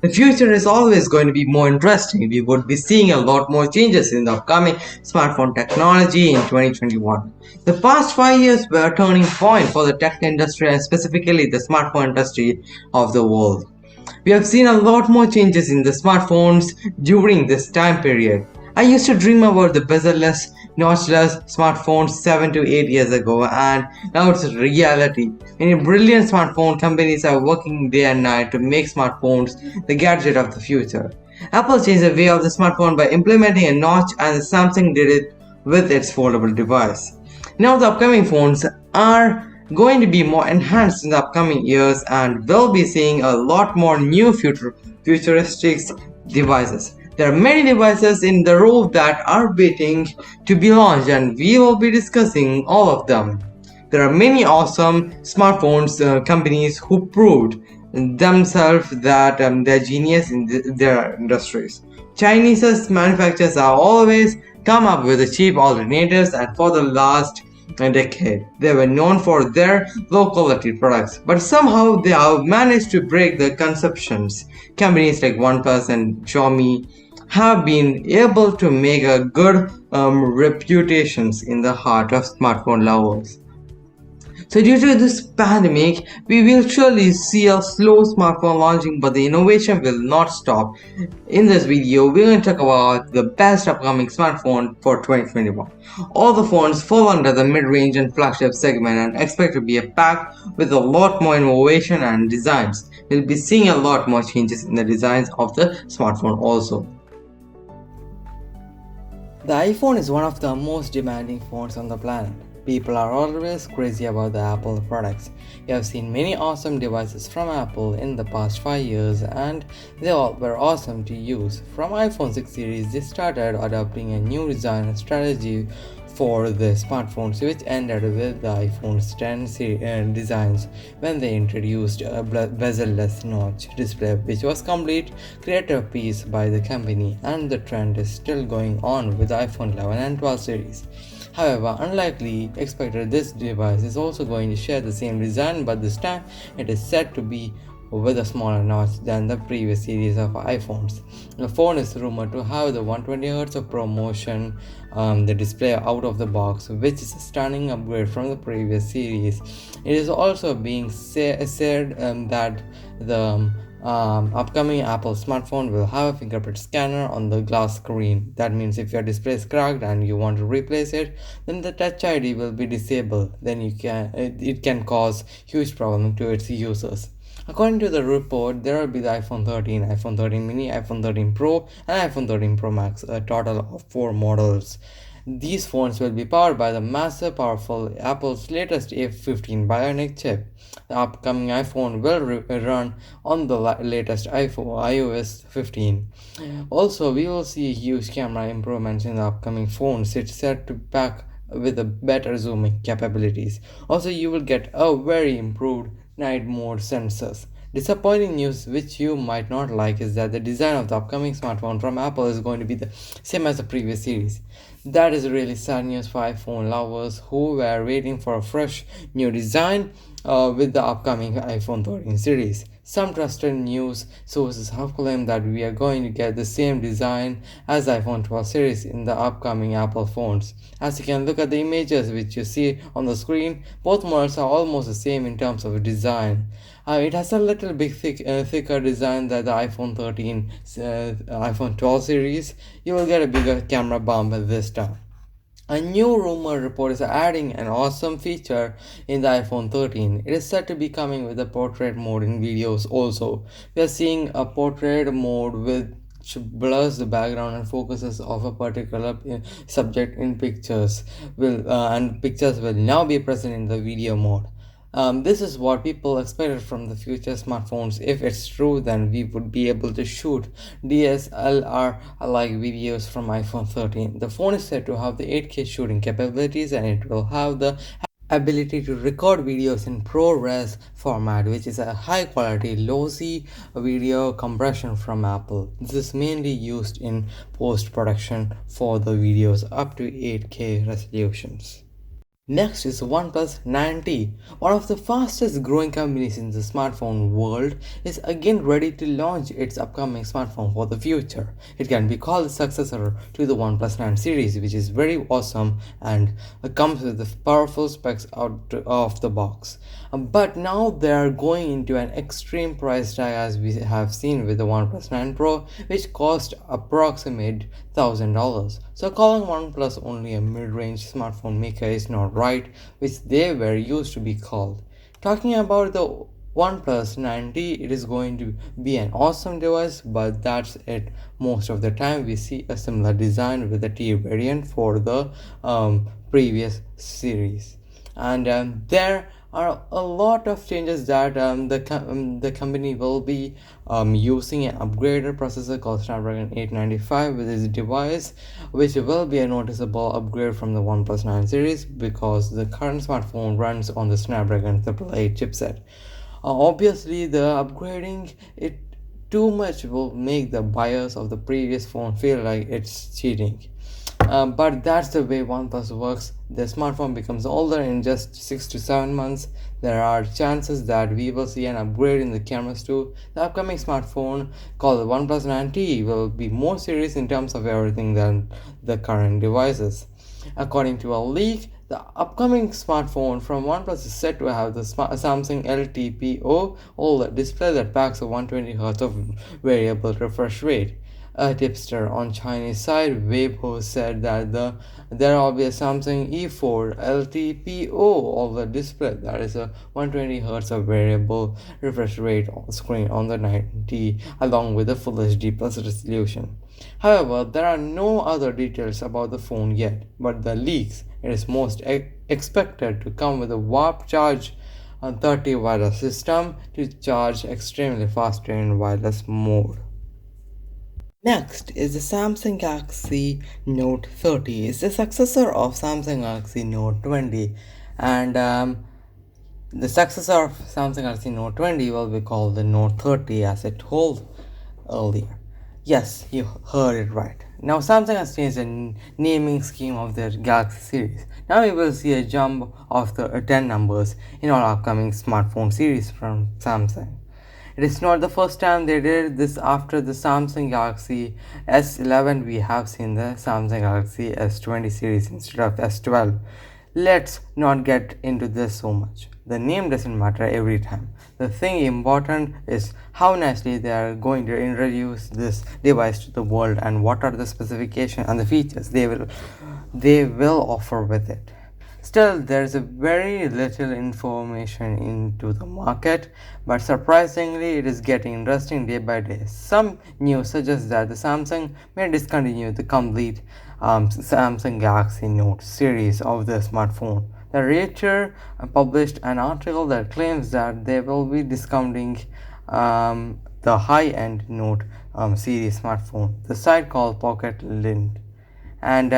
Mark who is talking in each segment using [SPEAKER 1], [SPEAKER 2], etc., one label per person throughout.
[SPEAKER 1] The future is always going to be more interesting. We would be seeing a lot more changes in the upcoming smartphone technology in 2021. The past 5 years were a turning point for the tech industry and specifically the smartphone industry of the world. We have seen a lot more changes in the smartphones during this time period. I used to dream about the bezel-less, notchless smartphones 7 to 8 years ago, and now it's a reality. Many brilliant smartphone companies are working day and night to make smartphones the gadget of the future. Apple changed the way of the smartphone by implementing a notch, and Samsung did it with its foldable device. Now the upcoming phones are going to be more enhanced in the upcoming years and we'll be seeing a lot more new futuristic devices. There are many devices in the road that are waiting to be launched and we will be discussing all of them. There are many awesome smartphones companies who proved themselves that they're genius in their industries. Chinese manufacturers are always come up with the cheap alternatives and for the last decade they were known for their low quality products, but somehow they have managed to break the conceptions. Companies like OnePlus and Xiaomi have been able to make a good reputations in the heart of smartphone lovers. So due to this pandemic, we will surely see a slow smartphone launching, but the innovation will not stop. In this video, we're going to talk about the best upcoming smartphone for 2021. All the phones fall under the mid-range and flagship segment and expect to be packed with a lot more innovation and designs. We'll be seeing a lot more changes in the designs of the smartphone also. The iPhone is one of the most demanding phones on the planet. People are always crazy about the Apple products. We have seen many awesome devices from Apple in the past 5 years and they all were awesome to use. From iPhone 6 series, they started adopting a new design strategy for the smartphones, which ended with the iPhone Ten designs when they introduced a bezel-less notch display, which was complete creative piece by the company, and the trend is still going on with the iPhone 11 and 12 series. However, unlikely expected, this device is also going to share the same design, but this time it is said to be with a smaller notch than the previous series of iPhones. The phone is rumored to have the 120Hz of ProMotion, the display out of the box, which is a stunning upgrade from the previous series. It is also being said that the upcoming Apple smartphone will have a fingerprint scanner on the glass screen. That means if your display is cracked and you want to replace it, then the Touch ID will be disabled. Then it can cause huge problem to its users. According to the report, there will be the iPhone 13, iPhone 13 mini, iPhone 13 Pro, and iPhone 13 Pro Max, a total of 4 models. These phones will be powered by the massive powerful Apple's latest A15 Bionic chip. The upcoming iPhone will run on the latest iOS 15. Also, we will see huge camera improvements in the upcoming phones. It's set to pack with a better zooming capabilities. Also, you will get a very improved night mode sensors. Disappointing news which you might not like is that the design of the upcoming smartphone from Apple is going to be the same as the previous series. That is really sad news for iPhone lovers who were waiting for a fresh new design with the upcoming iPhone 13 series. Some trusted news sources have claimed that we are going to get the same design as the iPhone 12 series in the upcoming Apple phones. As you can look at the images which you see on the screen, both models are almost the same in terms of design. It has a little bit thicker design than the iPhone 13, iPhone 12 series. You will get a bigger camera bump this time. A new rumor report is adding an awesome feature in the iPhone 13. It is said to be coming with a portrait mode in videos also. We are seeing a portrait mode which blurs the background and focuses of a particular subject in pictures and pictures will now be present in the video mode. This is what people expected from the future smartphones. If it's true, then we would be able to shoot DSLR-like videos from iPhone 13. The phone is said to have the 8K shooting capabilities and it will have the ability to record videos in ProRes format, which is a high quality lossy video compression from Apple. This is mainly used in post production for the videos up to 8K resolutions. Next is OnePlus 9T. One of the fastest growing companies in the smartphone world is again ready to launch its upcoming smartphone for the future. It can be called the successor to the OnePlus 9 series, which is very awesome and comes with the powerful specs out of the box. But now they are going into an extreme price tag as we have seen with the OnePlus 9 Pro, which cost approximate $1,000. So calling OnePlus only a mid-range smartphone maker is not right, which they were used to be called. Talking about the OnePlus 9T, it is going to be an awesome device, but that's it. Most of the time, we see a similar design with the T variant for the previous series, and there are a lot of changes that the company will be using an upgraded processor called Snapdragon 895 with this device, which will be a noticeable upgrade from the OnePlus 9 series because the current smartphone runs on the Snapdragon 888 chipset. Obviously, the upgrading it too much will make the buyers of the previous phone feel like it's cheating. But that's the way OnePlus works. The smartphone becomes older in just 6 to 7 months. There are chances that we will see an upgrade in the cameras too. The upcoming smartphone called the OnePlus 9T will be more serious in terms of everything than the current devices. According to a leak, the upcoming smartphone from OnePlus is said to have the Samsung LTPO OLED display that packs a 120Hz of variable refresh rate. A tipster on Chinese side, Weibo, said that there will be a Samsung E4 LTPO OLED display that is a 120Hz of variable refresh rate on screen on the 90 along with a full HD plus resolution. However, there are no other details about the phone yet, but the leaks it is most expected to come with a warp charge 30 wireless system to charge extremely faster in wireless mode. Next is the Samsung Galaxy Note 30. It's the successor of Samsung Galaxy Note 20, and the successor of Samsung Galaxy Note 20 will be called the Note 30, as I told earlier. Yes, you heard it right. Now Samsung has changed the naming scheme of their Galaxy series. Now we will see a jump of the 10 numbers in our upcoming smartphone series from Samsung. It is not the first time they did this. After the Samsung Galaxy S11, we have seen the Samsung Galaxy S20 series instead of S12. Let's not get into this so much. The name doesn't matter every time. The thing important is how nicely they are going to introduce this device to the world and what are the specifications and the features they will offer with it. Still, there is a very little information into the market, but surprisingly, it is getting interesting day by day. Some news suggests that the Samsung may discontinue the complete Samsung Galaxy Note series of the smartphone. The Reader published an article that claims that they will be discounting the high-end Note series smartphone. The site called Pocket Lint, and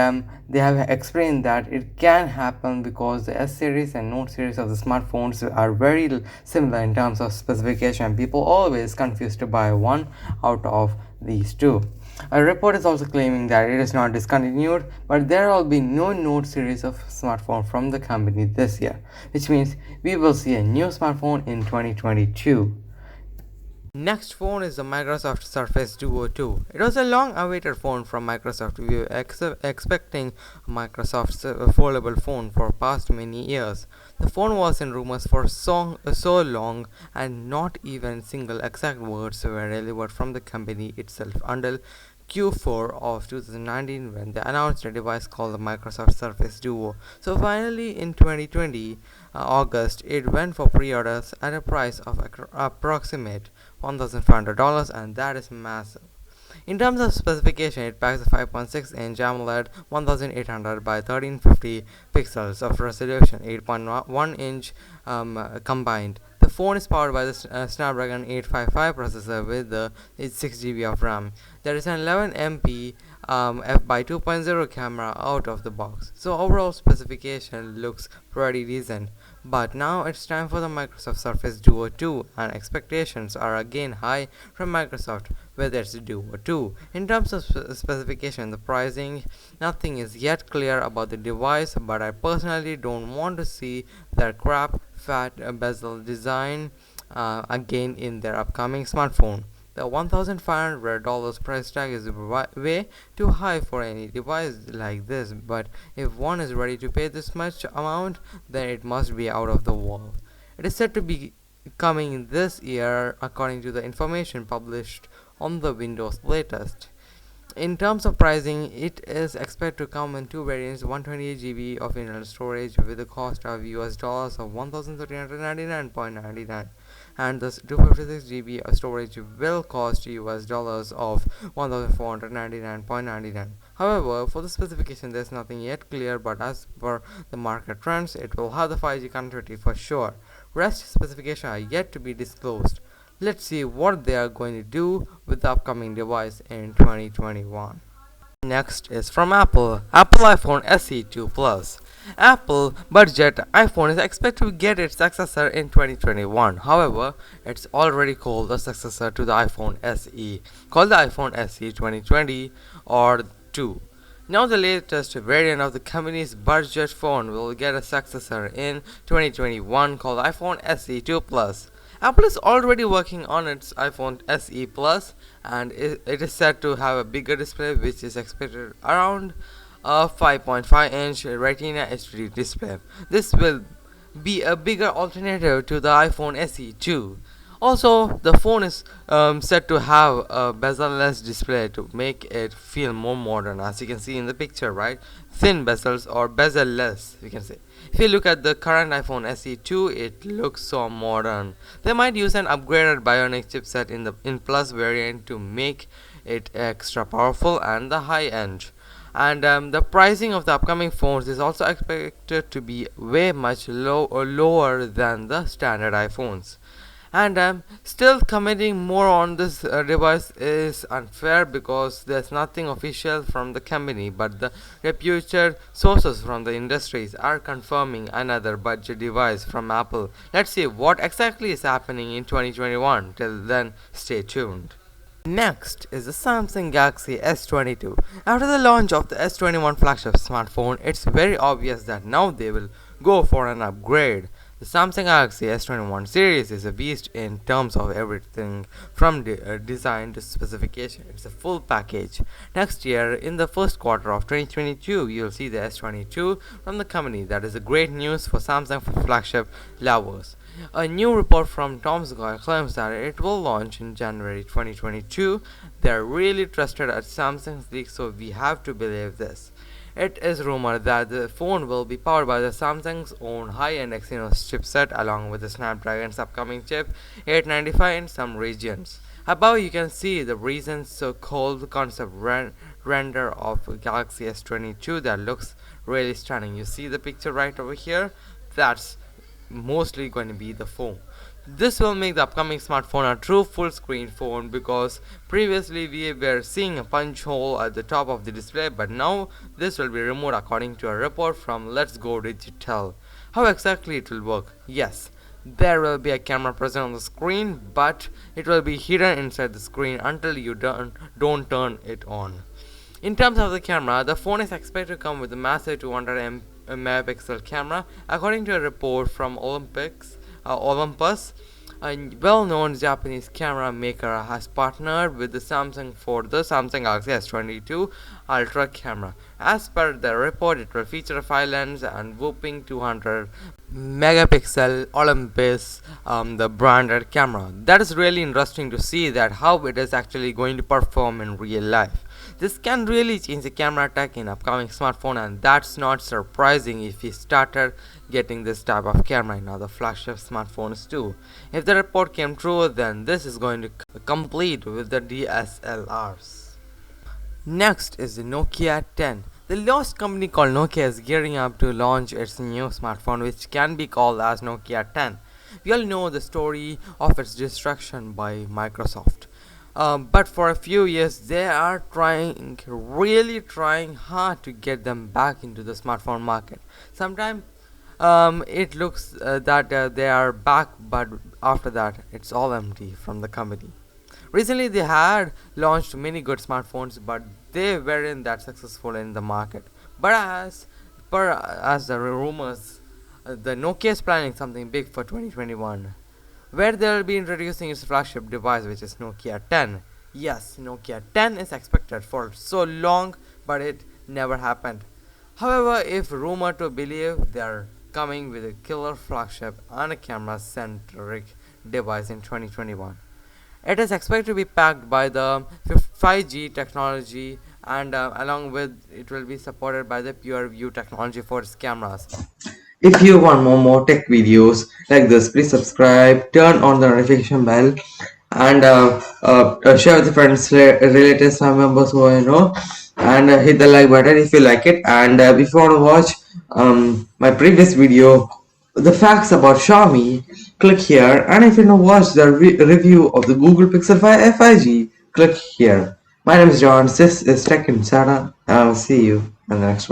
[SPEAKER 1] they have explained that it can happen because the S series and Note series of the smartphones are very similar in terms of specification. People always confuse to buy one out of these two. A report is also claiming that it is not discontinued, but there will be no Note series of smartphone from the company this year, which means we will see a new smartphone in 2022. Next phone is the Microsoft Surface Duo 2. It was a long-awaited phone from Microsoft. We were expecting Microsoft's foldable phone for past many years. The phone was in rumors for so long, and not even single exact words were delivered from the company itself until Q4 of 2019 when they announced a device called the Microsoft Surface Duo. So finally in 2020 August it went for pre-orders at a price of approximate $1,500, and that is massive. In terms of specification, it packs a 5.6-inch AMOLED 1800 by 1350 pixels of resolution, 8.1-inch combined. The phone is powered by the Snapdragon 855 processor with the 6 GB of RAM. There is an 11MP f/2.0 camera out of the box. So overall specification looks pretty decent. But now it's time for the Microsoft Surface Duo 2, and expectations are again high from Microsoft. whether it's due or two. In terms of specification, the pricing, nothing is yet clear about the device, but I personally don't want to see their crap fat bezel design again in their upcoming smartphone. The $1,500 price tag is way too high for any device like this, but if one is ready to pay this much amount, then it must be out of the world. It is said to be coming this year according to the information published on the Windows latest. In terms of pricing, it is expected to come in two variants: 128 GB of internal storage with a cost of US dollars of 1,399.99, and the 256 GB of storage will cost US dollars of 1,499.99. However, for the specification, there is nothing yet clear, but as per the market trends, it will have the 5G connectivity for sure. Rest specifications are yet to be disclosed. Let's see what they are going to do with the upcoming device in 2021. Next is from Apple iPhone SE 2 Plus. Apple budget iPhone is expected to get its successor in 2021. However, it's already called the successor to the iPhone SE, called the iPhone SE 2020 or 2. Now the latest variant of the company's budget phone will get a successor in 2021 called iPhone SE 2 Plus. Apple is already working on its iPhone SE Plus, and it is set to have a bigger display, which is expected around a 5.5-inch Retina HD display. This will be a bigger alternative to the iPhone SE 2. Also, the phone is set to have a bezel-less display to make it feel more modern, as you can see in the picture, right? Thin bezels or bezel-less, we can say. If you look at the current iPhone SE 2, it looks so modern. They might use an upgraded Bionic chipset in Plus variant to make it extra powerful and the high end. And the pricing of the upcoming phones is also expected to be way much lower than the standard iPhones. And still commenting more on this device is unfair because there's nothing official from the company, but the reputed sources from the industries are confirming another budget device from Apple. Let's see what exactly is happening in 2021. Till then, stay tuned. Next is the Samsung Galaxy S22. After the launch of the S21 flagship smartphone, it's very obvious that now they will go for an upgrade. The Samsung Galaxy S21 series is a beast in terms of everything from design to specification. It's a full package. Next year, in the first quarter of 2022, you'll see the S22 from the company. That is a great news for Samsung flagship lovers. A new report from Tom's Guy claims that it will launch in January 2022. They're really trusted at Samsung's leak, so we have to believe this. It is rumored that the phone will be powered by the Samsung's own high-end Exynos chipset along with the Snapdragon's upcoming chip 895 in some regions. Above you can see the recent so-called concept render of Galaxy S22 that looks really stunning. You see the picture right over here? That's mostly going to be the phone. This will make the upcoming smartphone a true full-screen phone, because previously we were seeing a punch hole at the top of the display, but now this will be removed according to a report from Let's Go Digital. How exactly it will work? Yes, there will be a camera present on the screen, but it will be hidden inside the screen until you don't turn it on. In terms of the camera, the phone is expected to come with a massive 200 megapixel camera, according to a report from Olympus. A well-known Japanese camera maker, has partnered with the Samsung for the Samsung Galaxy S22 Ultra camera. As per the report, it will feature a 5-lens and whopping 200 megapixel Olympus, the branded camera. That is really interesting to see that how it is actually going to perform in real life. This can really change the camera tech in upcoming smartphone, and that's not surprising if we started getting this type of camera in other flagship smartphones too. If the report came true, then this is going to complete with the DSLRs. Next is the Nokia Ten. The lost company called Nokia is gearing up to launch its new smartphone, which can be called as Nokia Ten. We all know the story of its destruction by Microsoft. But for a few years they are really trying hard to get them back into the smartphone market. Sometimes it looks that they are back, but after that it's all empty from the company. Recently, they had launched many good smartphones, but they weren't that successful in the market. But as the rumors, the Nokia is planning something big for 2021, where they'll be introducing its flagship device, which is Nokia 10. Yes, Nokia 10 is expected for so long, but it never happened. However, if rumored to believe, they're coming with a killer flagship and a camera-centric device in 2021. It is expected to be packed by the 5G technology, and along with it will be supported by the pure view technology for its cameras. If you want more tech videos like this, please subscribe, turn on the notification bell, and share with your friends, relatives, family members who you know, and hit the like button if you like it. And if you want to watch my previous video, the facts about Xiaomi, click here. And if you want to watch the review of the Google Pixel 5 5G, click here. My name is John. This is Tech Insana, and I'll see you in the next one.